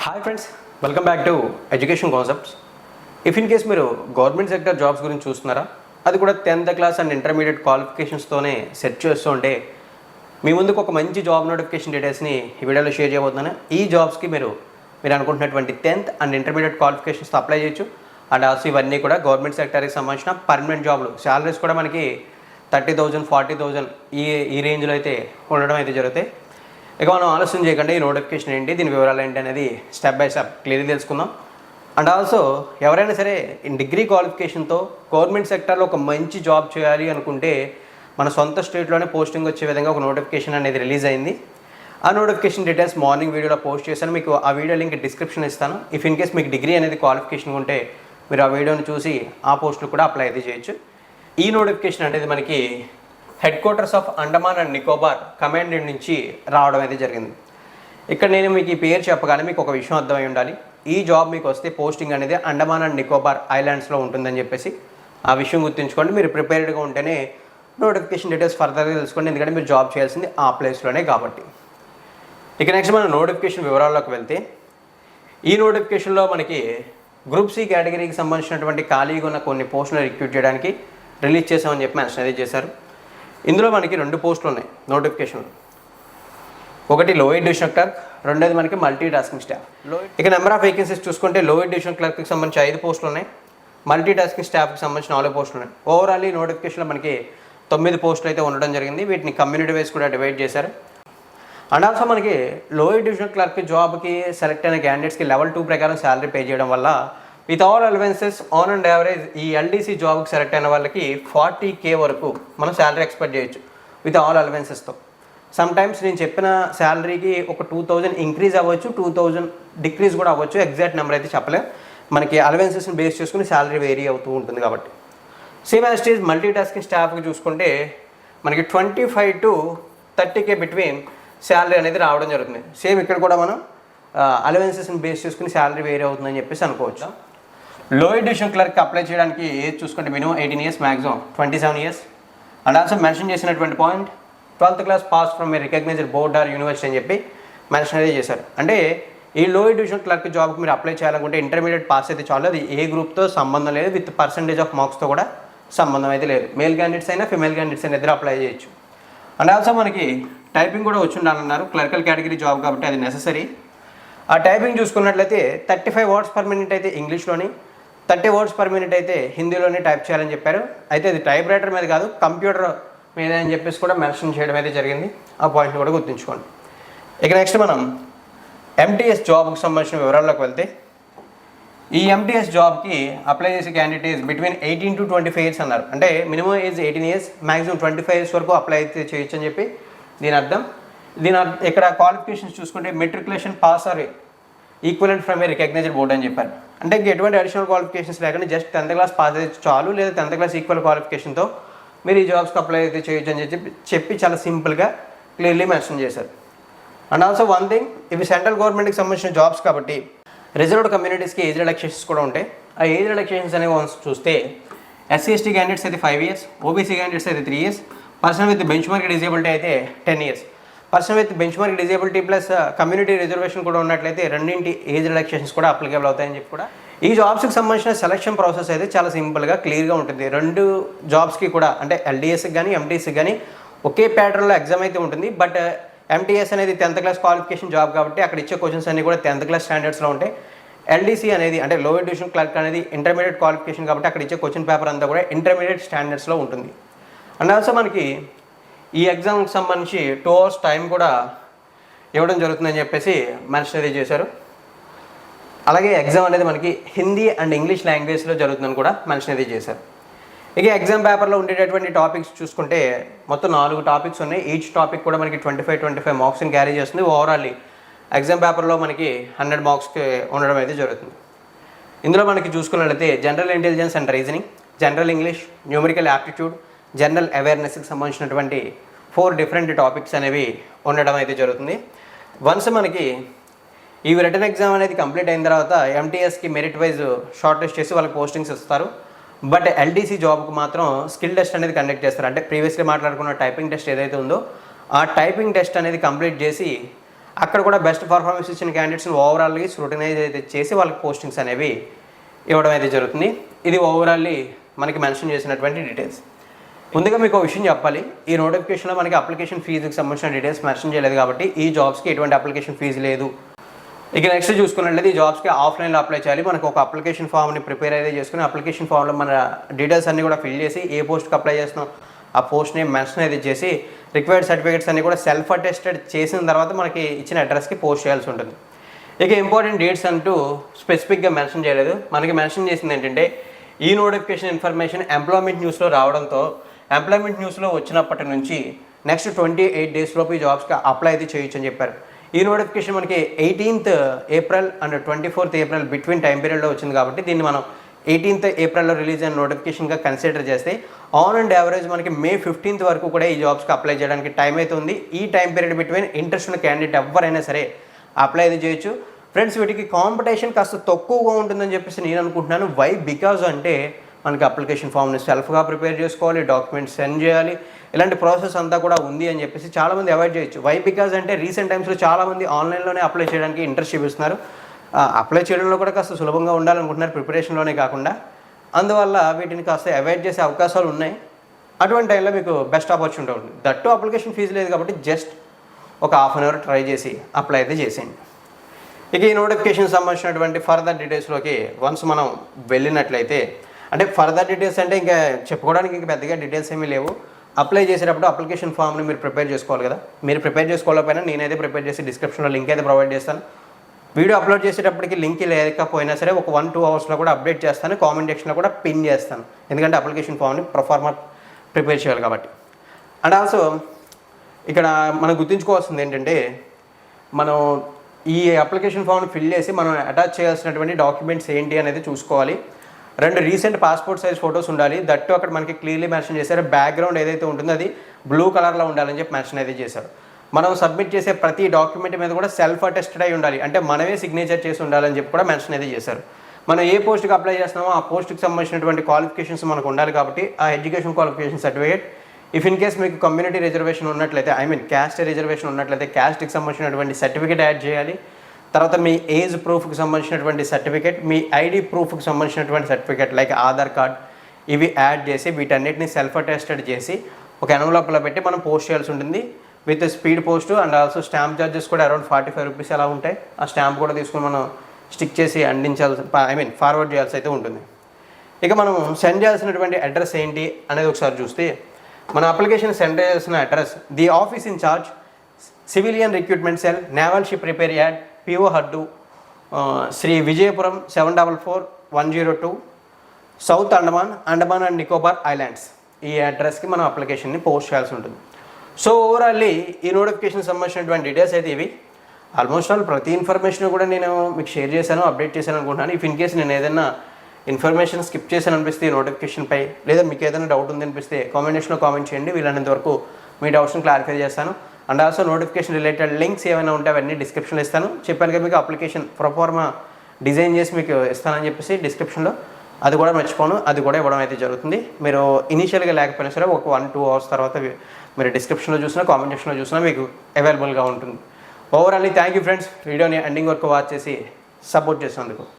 Hi friends, welcome back to education concepts. If in case మీరు government sector jobs గురించి చూస్తున్నారా, అది కూడా 10th క్లాస్ అండ్ ఇంటర్మీడియట్ క్వాలిఫికేషన్స్తోనే సెట్ చేస్తూ ఉంటే మీ ముందుకు ఒక మంచి జాబ్ నోటిఫికేషన్ డీటెయిల్స్ని ఈ వీడియోలో షేర్ చేయబోతున్నాను. ఈ జాబ్స్కి మీరు అనుకుంటున్నటువంటి 10th అండ్ ఇంటర్మీడియట్ క్వాలిఫికేషన్స్తో అప్లై చేయొచ్చు. అండ్ ఆల్సో ఇవన్నీ కూడా గవర్నమెంట్ సెక్టర్కి సంబంధించిన పర్మనెంట్ జాబ్లు. శాలరీస్ కూడా మనకి 30,000 40,000 ఈ రేంజ్లో అయితే ఉండడం అయితే జరుగుతాయి. ఇక మనం ఆలస్యం చేయకుండా ఈ నోటిఫికేషన్ ఏంటి, దీని వివరాలు ఏంటి అనేది స్టెప్ బై స్టెప్ క్లియర్గా తెలుసుకుందాం. అండ్ ఆల్సో ఎవరైనా సరే డిగ్రీ క్వాలిఫికేషన్తో గవర్నమెంట్ సెక్టర్లో ఒక మంచి జాబ్ చేయాలి అనుకుంటే మన సొంత స్టేట్లోనే పోస్టింగ్ వచ్చే విధంగా ఒక నోటిఫికేషన్ అనేది రిలీజ్ అయింది. ఆ నోటిఫికేషన్ డీటెయిల్స్ మార్నింగ్ వీడియోలో పోస్ట్ చేశాను. మీకు ఆ వీడియో లింక్ డిస్క్రిప్షన్ ఇస్తాను. ఇఫ్ ఇన్ కేస్ మీకు డిగ్రీ అనేది క్వాలిఫికేషన్ ఉంటే మీరు ఆ వీడియోని చూసి ఆ పోస్టులు కూడా అప్లై అయితే చేయొచ్చు. ఈ నోటిఫికేషన్ అనేది మనకి head quarters of Andaman and Nicobar command నుంచి రావడం అయితే జరిగింది. ఇక్కడ నేను మీకు ఈ పేరు చెప్పగానే మీకు ఒక విషయం అర్థమై ఉండాలి. ఈ జాబ్ మీకు వస్తే పోస్టింగ్ అనేది అండమాన్ అండ్ నికోబార్ ఐలాండ్స్లో ఉంటుందని చెప్పేసి ఆ విషయం గుర్తుంచుకోండి. మీరు ప్రిపేర్డ్గా ఉంటేనే నోటిఫికేషన్ డీటెయిల్స్ ఫర్దర్గా తెలుసుకోండి, ఎందుకంటే మీరు జాబ్ చేయాల్సింది ఆ ప్లేస్లోనే కాబట్టి. ఇక నెక్స్ట్ మనం నోటిఫికేషన్ వివరాల్లోకి వెళ్తే, ఈ నోటిఫికేషన్లో మనకి గ్రూప్ సి కేటగిరీకి సంబంధించినటువంటి ఖాళీగా ఉన్న కొన్ని పోస్టులను రిక్రూట్ చేయడానికి రిలీజ్ చేసామని చెప్పి మెన్షన్ అయితే చేశారు. ఇందులో మనకి 2 పోస్టులు ఉన్నాయి నోటిఫికేషన్లో. ఒకటి లోయర్ డివిజన్ క్లర్క్, రెండోది మనకి మల్టీ టాస్కింగ్ స్టాఫ్. ఇక నెంబర్ ఆఫ్ వేకెన్సీస్ చూసుకుంటే లోయర్ డివిజన్ క్లర్క్కి సంబంధించి 5 పోస్టులు ఉన్నాయి, మల్టీ టాస్కింగ్ స్టాఫ్కి సంబంధించి 4 పోస్టులు ఉన్నాయి. ఓవరాల్ ఈ నోటిఫికేషన్లో మనకి 9 పోస్టులు అయితే ఉండడం జరిగింది. వీటిని కమ్యూనిటీ వైజ్ కూడా డివైడ్ చేశారు. అండ్ ఆల్సో మనకి లోయర్ డివిజన్ క్లర్క్ జాబ్కి సెలెక్ట్ అయిన క్యాండిడేట్స్కి లెవెల్ 2 ప్రకారం శాలరీ పే చేయడం వల్ల with all allowances on and average ఈ ఎల్డీసీ జాబ్కి సెలెక్ట్ అయిన వాళ్ళకి 40K వరకు మనం శాలరీ ఎక్స్పెక్ట్ చేయొచ్చు విత్ ఆల్ అలవెన్సెస్తో. సమ్ టైమ్స్ నేను చెప్పిన శాలరీకి ఒక 2,000 ఇంక్రీజ్ అవ్వచ్చు, 2,000 డిక్రీజ్ కూడా అవ్వచ్చు. ఎగ్జాక్ట్ నెంబర్ అయితే చెప్పలేం, మనకి అలవెన్సెస్ని బేస్ చేసుకుని శాలరీ వేరీ అవుతూ ఉంటుంది కాబట్టి. Same as it is multi tasking స్టాఫ్కి చూసుకుంటే మనకి 25 to 30K బిట్వీన్ శాలరీ అనేది రావడం జరుగుతుంది. సేమ్ ఇక్కడ కూడా మనం అలవెన్సెస్ని బేస్ చేసుకుని శాలరీ వేరీ అవుతుందని చెప్పేసి అనుకోవచ్చు. లోయర్ డివిజన్ క్లర్క్ అప్లై చేయడానికి ఏజ్ చూసుకుంటే minimum 18 years, maximum 27 years. And also mention చేసినటువంటి point 12th class pass from a recognised board or university అని చెప్పి మెన్షన్ అయితే చేశారు. అంటే ఈ లోయర్ డివిజన్ క్లర్క్ జాబ్కి మీరు అప్లై చేయాలనుకుంటే ఇంటర్మీడియట్ పాస్ అయితే చాలు. అది ఏ గ్రూప్తో సంబంధం లేదు, విత్ పర్సంటేజ్ ఆఫ్ మార్క్స్తో కూడా సంబంధం అయితే లేదు. మేల్ క్యాండిడేట్స్ అయినా ఫిమేల్ క్యాండిడేట్స్ అయినా ఇద్దరు అప్లై చేయొచ్చు. అండ్ ఆల్సో మనకి టైపింగ్ కూడా వచ్చి ఉండాలన్నారు. క్లర్కల్ కేటగిరీ జాబ్ కాబట్టి అది నెససరీ. ఆ టైపింగ్ చూసుకున్నట్లయితే 35 words per minute అయితే ఇంగ్లీష్లోని, 30 words per minute అయితే హిందీలోనే టైప్ చేయాలని చెప్పారు. అయితే అది టైప్ రైటర్ మీద కాదు, కంప్యూటర్ మీద అని చెప్పేసి కూడా మెన్షన్ చేయడం అయితే జరిగింది. ఆ పాయింట్ని కూడా గుర్తుంచుకోండి. ఇక నెక్స్ట్ మనం ఎంటీఎస్ జాబ్కి సంబంధించిన వివరాల్లోకి వెళ్తే, ఈ ఎంటీఎస్ జాబ్కి అప్లై చేసే క్యాండిడేట్ బిట్వీన్ 18 to 25 years అన్నారు. అంటే minimum age 18 years, maximum 25 years వరకు అప్లై అయితే చేయొచ్చు అని చెప్పి దీని అర్థం. ఇక్కడ క్వాలిఫికేషన్స్ చూసుకుంటే matriculation pass or equivalent from a recognised board అని చెప్పారు. అంటే ఇంక ఎటువంటి అడిషనల్ క్వాలిఫికేషన్స్ లేకుండా జస్ట్ 10th క్లాస్ పాస్ అయితే చాలు, లేదా 10th క్లాస్ ఈక్వల్ క్వాలిఫికేషన్తో మీరు ఈ జాబ్స్కి అప్లై అయితే చేయొచ్చు అని చెప్పి చాలా సింపుల్గా క్లియర్లీ మెన్షన్ చేశారు. అండ్ ఆల్సో వన్ థింగ్, ఇవి సెంట్రల్ గవర్నమెంట్కి సంబంధించిన జాబ్స్ కాబట్టి రిజర్వ్డ్ కమ్యూనిటీస్కి ఏజ్ రిలాక్సేషన్స్ కూడా ఉంటాయి. ఆ ఏజ్ రిలాక్సేషన్స్ అనేవి చూస్తే ఎస్సీ ఎస్టీ క్యాండిడేట్స్ అయితే 5 years, ఓబీసీ క్యాండిడేట్స్ అయితే 3 years, person with bench mark disability అయితే 10 years. Person with bench mark disability plus community reservation కూడా ఉన్నట్లయితే రెండింటి ఏజ్ రిలాక్సేషన్స్ కూడా అప్లికేబుల్ అవుతాయని చెప్పి కూడా. ఈ జాబ్స్కి సంబంధించిన సెలక్షన్ ప్రాసెస్ అయితే చాలా సింపుల్గా క్లియర్గా ఉంటుంది. 2 జాబ్స్కి కూడా, అంటే ఎల్డీఎస్కి కానీ ఎంటీఎస్కి కానీ ఒకే ప్యాటర్న్లో ఎగ్జామ్ అయితే ఉంటుంది. బట్ ఎంటీఎస్ అనేది 10th క్లాస్ క్వాలిఫికేషన్ జాబ్ కాబట్టి అక్కడ ఇచ్చే క్వశ్చన్స్ అన్నీ కూడా 10th క్లాస్ స్టాండర్డ్స్లో ఉంటాయి. ఎల్డీసీ అనేది అంటే లోయర్ డివిజన్ క్లర్క్ అనేది ఇంటర్మీడియట్ క్వాలిఫికేషన్ కాబట్టి అక్కడ ఇచ్చే క్వశ్చన్ పేపర్ అంతా కూడా ఇంటర్మీడియట్ స్టాండర్డ్స్లో ఉంటుంది. అండ్ ఆల్సో మనకి ఈ ఎగ్జామ్కి సంబంధించి 2 hours టైం కూడా ఇవ్వడం జరుగుతుందని చెప్పేసి మెన్షన్ అయితే చేశారు. అలాగే ఎగ్జామ్ అనేది మనకి హిందీ అండ్ ఇంగ్లీష్ లాంగ్వేజ్లో జరుగుతుందని కూడా మెన్షన్ అయితే చేశారు. ఇక ఎగ్జామ్ పేపర్లో ఉండేటటువంటి టాపిక్స్ చూసుకుంటే మొత్తం 4 టాపిక్స్ ఉన్నాయి. ఈచ్ టాపిక్ కూడా మనకి 25 మార్క్స్ని క్యారీ చేస్తుంది. ఓవరాల్ ఎగ్జామ్ పేపర్లో మనకి 100 మార్క్స్కి ఉండడం అయితే జరుగుతుంది. ఇందులో మనకి చూసుకున్నట్లయితే general intelligence and reasoning, general English, numerical aptitude, general అవేర్నెస్కి సంబంధించినటువంటి 4 డిఫరెంట్ టాపిక్స్ అనేవి ఉండడం అయితే జరుగుతుంది. వన్స్ మనకి ఈ రిటర్న్ ఎగ్జామ్ అనేది కంప్లీట్ అయిన తర్వాత ఎంటీఎస్కి మెరిట్ వైజ్ షార్ట్ లిస్ట్ చేసి వాళ్ళకి పోస్టింగ్స్ ఇస్తారు. బట్ ఎల్డీసీ జాబ్కి మాత్రం స్కిల్ టెస్ట్ అనేది కండక్ట్ చేస్తారు. అంటే ప్రీవియస్లీ మాట్లాడుకున్న టైపింగ్ టెస్ట్ ఏదైతే ఉందో ఆ టైపింగ్ టెస్ట్ అనేది కంప్లీట్ చేసి అక్కడ కూడా బెస్ట్ పర్ఫార్మెన్స్ ఇచ్చిన క్యాండిడేట్స్ని ఓవరాల్గా స్క్రూటినైజ్ అయితే చేసి వాళ్ళకి పోస్టింగ్స్ అనేవి ఇవ్వడం అయితే జరుగుతుంది. ఇది ఓవరాల్లీ మనకి మెన్షన్ చేసినటువంటి డీటెయిల్స్. ముందుగా మీకు ఒక విషయం చెప్పాలి, ఈ నోటిఫికేషన్లో మనకి అప్లికేషన్ ఫీజుకి సంబంధించిన డీటెయిల్స్ మెన్షన్ చేయలేదు కాబట్టి ఈ జాబ్స్కి ఎటువంటి అప్లికేషన్ ఫీజు లేదు. ఇక నెక్స్ట్ చూసుకున్నట్లయితే ఈ జాబ్స్కి ఆఫ్లైన్లో అప్లై చేయాలి. మనకు ఒక అప్లికేషన్ ఫామ్ని ప్రిపేర్ అయితే చేసుకుని అప్లికేషన్ ఫామ్లో మన డీటెయిల్స్ అన్నీ కూడా ఫిల్ చేసి ఏ పోస్ట్కి అప్లై చేస్తున్నాం ఆ పోస్ట్ నేమ్ మెన్షన్ అయితే చేసి రిక్వైర్డ్ సర్టిఫికేట్స్ అన్నీ కూడా సెల్ఫ్ అటెస్టెడ్ చేసిన తర్వాత మనకి ఇచ్చిన అడ్రస్కి పోస్ట్ చేయాల్సి ఉంటుంది. ఇక ఇంపార్టెంట్ డేట్స్ అంటూ స్పెసిఫిక్గా మెన్షన్ చేయలేదు. మనకి మెన్షన్ చేసింది ఏంటంటే ఈ నోటిఫికేషన్ ఇన్ఫర్మేషన్ ఎంప్లాయ్మెంట్ న్యూస్లో రావడంతో ఎంప్లాయ్మెంట్ న్యూస్లో వచ్చినప్పటి నుంచి నెక్స్ట్ 28 days లోపు ఈ జాబ్స్కి అప్లై అయితే చేయొచ్చు అని చెప్పారు. ఈ నోటిఫికేషన్ మనకి 18th April and 24th April between time పీరియడ్లో వచ్చింది కాబట్టి దీన్ని మనం 18th Aprilలో రిలీజ్ అయిన నోటిఫికేషన్గా కన్సిడర్ చేస్తే ఆన్ అండ్ యావరేజ్ మనకి May 15th వరకు కూడా ఈ జాబ్స్కి అప్లై చేయడానికి టైం అయితే ఉంది. ఈ టైం పీరియడ్ బిట్వీన్ ఇంట్రెస్ట్ ఉన్న క్యాండిడేట్ ఎవరైనా సరే అప్లై అయితే చేయొచ్చు. ఫ్రెండ్స్, వీటికి కాంపిటీషన్ కాస్త తక్కువగా ఉంటుందని చెప్పేసి నేను అనుకుంటున్నాను. వై? బికాజ్ అంటే మనకి అప్లికేషన్ ఫామ్ని సెల్ఫ్గా ప్రిపేర్ చేసుకోవాలి, డాక్యుమెంట్స్ సెండ్ చేయాలి, ఇలాంటి ప్రాసెస్ అంతా కూడా ఉంది అని చెప్పేసి చాలామంది అవాయిడ్ చేయొచ్చు. వై? బికాజ్ అంటే రీసెంట్ టైమ్స్లో చాలామంది ఆన్లైన్లోనే అప్లై చేయడానికి ఇంట్రెస్ట్ చూపిస్తున్నారు. అప్లై చేయడంలో కూడా కాస్త సులభంగా ఉండాలనుకుంటున్నారు, ప్రిపరేషన్లోనే కాకుండా. అందువల్ల వీటిని కాస్త అవాయిడ్ చేసే అవకాశాలు ఉన్నాయి. అటువంటి టైంలో మీకు బెస్ట్ ఆపర్చునిటీ ఉంటుంది. దట్టు అప్లికేషన్ ఫీజు లేదు కాబట్టి జస్ట్ ఒక హాఫ్ అన్ అవర్ ట్రై చేసి అప్లై అయితే చేసేయండి. ఇక ఈ నోటిఫికేషన్ సంబంధించినటువంటి ఫర్దర్ డీటెయిల్స్లోకి వన్స్ మనం వెళ్ళినట్లయితే, అంటే ఫర్దర్ డీటెయిల్స్ అంటే ఇంకా చెప్పుకోవడానికి ఇంకా పెద్దగా డీటెయిల్స్ ఏమీ లేవు. అప్లై చేసేటప్పుడు అప్లికేషన్ ఫామ్ని మీరు ప్రిపేర్ చేసుకోవాలి కదా. మీరు ప్రిపేర్ చేసుకోలేకపోయినా నేనైతే ప్రిపేర్ చేసి డిస్క్రిప్షన్లో లింక్ అయితే ప్రొవైడ్ చేస్తాను. వీడియో అప్లోడ్ చేసేటప్పటికి లింక్ లేకపోయినా సరే ఒక 1-2 అవర్స్లో కూడా అప్డేట్ చేస్తాను. కామెంట్ సెక్షన్లో కూడా పిన్ చేస్తాను, ఎందుకంటే అప్లికేషన్ ఫామ్ని ప్రొఫార్మా ప్రిపేర్ చేయాలి కాబట్టి. అండ్ ఆల్సో ఇక్కడ మనం గుర్తుంచుకోవాల్సింది ఏంటంటే, మనం ఈ అప్లికేషన్ ఫామ్ని ఫిల్ చేసి మనం అటాచ్ చేయాల్సినటువంటి డాక్యుమెంట్స్ ఏంటి అనేది చూసుకోవాలి. 2 రీసెంట్ పాస్పోర్ట్ సైజ్ ఫొటోస్ ఉండాలి. దట్టు అక్కడ మనకి క్లియర్లీ మెన్షన్ చేశారు. బ్యాక్గ్రౌండ్ ఏదైతే ఉంటుందో అది బ్లూ కలర్లో ఉండాలని చెప్పి మెన్షన్ అయితే చేశారు. మనం సబ్మిట్ చేసే ప్రతి డాక్యుమెంట్ మీద కూడా సెల్ఫ్ అటెస్టెడ్ అయి ఉండాలి, అంటే మనమే సిగ్నేచర్ చేసి ఉండాలని చెప్పి కూడా మెన్షన్ అయితే చేశారు. మనం ఏ పోస్ట్కి అప్లై చేస్తున్నామో ఆ పోస్ట్కి సంబంధించినటువంటి క్వాలిఫికేషన్స్ మనకు ఉండాలి కాబట్టి ఆ education qualification certificate, if in case మీకు కమ్యూనిటీ రిజర్వేషన్ ఉన్నట్లయితే, క్యాస్ట్ రిజర్వేషన్ ఉన్నట్లయితే క్యాస్ట్కి సంబంధించినటువంటి సర్టిఫికేట్ యాడ్ చేయాలి. తర్వాత మీ ఏజ్ ప్రూఫ్కి సంబంధించినటువంటి సర్టిఫికేట్, మీ ఐడి ప్రూఫ్కి సంబంధించినటువంటి సర్టిఫికేట్ లైక్ ఆధార్ కార్డ్, ఇవి యాడ్ చేసి వీటన్నిటిని సెల్ఫ్ అటెస్టెడ్ చేసి ఒక ఎన్వలప్లో పెట్టి మనం పోస్ట్ చేయాల్సి ఉంటుంది. With speed post and also stamp charges కూడా అరౌండ్ 45 రూపీస్ అలా ఉంటాయి. ఆ స్టాంప్ కూడా తీసుకుని మనం స్టిక్ చేసి అందించాల్సి ఫార్వర్డ్ చేయాల్సి అయితే ఉంటుంది. ఇక మనం సెండ్ చేయాల్సినటువంటి అడ్రస్ ఏంటి అనేది ఒకసారి చూస్తే, మన అప్లికేషన్ సెండ్ చేయాల్సిన address the office in charge civilian recruitment cell, naval ship repair yard, PO Haddo, Sri Vijayapuram 744102, south Andaman and Nicobar islands. ఈ అడ్రస్కి మనం అప్లికేషన్ని పోస్ట్ చేయాల్సి ఉంటుంది. సో ఓవరాల్లీ ఈ నోటిఫికేషన్ సంబంధించినటువంటి డీటెయిల్స్ అయితే ఇవి. ఆల్మోస్ట్ ఆల్ ప్రతి ఇన్ఫర్మేషన్ కూడా నేను మీకు షేర్ చేశాను, అప్డేట్ చేశాను అనుకుంటున్నాను. ఇఫ్ ఇన్ కేస్ నేను ఏదైనా ఇన్ఫర్మేషన్ స్కిప్ చేశాను అనిపిస్తే ఈ నోటిఫికేషన్పై, లేదా మీకు ఏదైనా డౌట్ ఉంది అనిపిస్తే కామెంటేషన్లో కామెంట్ చేయండి. వీలైనంత వరకు మీ డౌట్స్ని క్లారిఫై చేస్తాను. And also notification related links ఏమైనా ఉంటే అవన్నీ డిస్క్రిప్షన్లో ఇస్తాను. చెప్పాను కదా మీకు అప్లికేషన్ ప్రొఫార్మా డిజైన్ చేసి మీకు ఇస్తానని చెప్పేసి డిస్క్రిప్షన్లో, అది కూడా మర్చిపోను, అది కూడా ఇవ్వడం అయితే జరుగుతుంది. మీరు ఇనీషియల్గా లేకపోయినా సరే ఒక 1-2 అవర్స్ తర్వాత మీరు డిస్క్రిప్షన్లో చూసినా కామెంట్ సెక్షన్లో చూసినా మీకు అవైలబుల్గా ఉంటుంది. ఓవరాల్లీ థ్యాంక్ యూ ఫ్రెండ్స్, వీడియోని ఎండింగ్ వరకు వాచ్ చేసి సపోర్ట్ చేసినందుకు.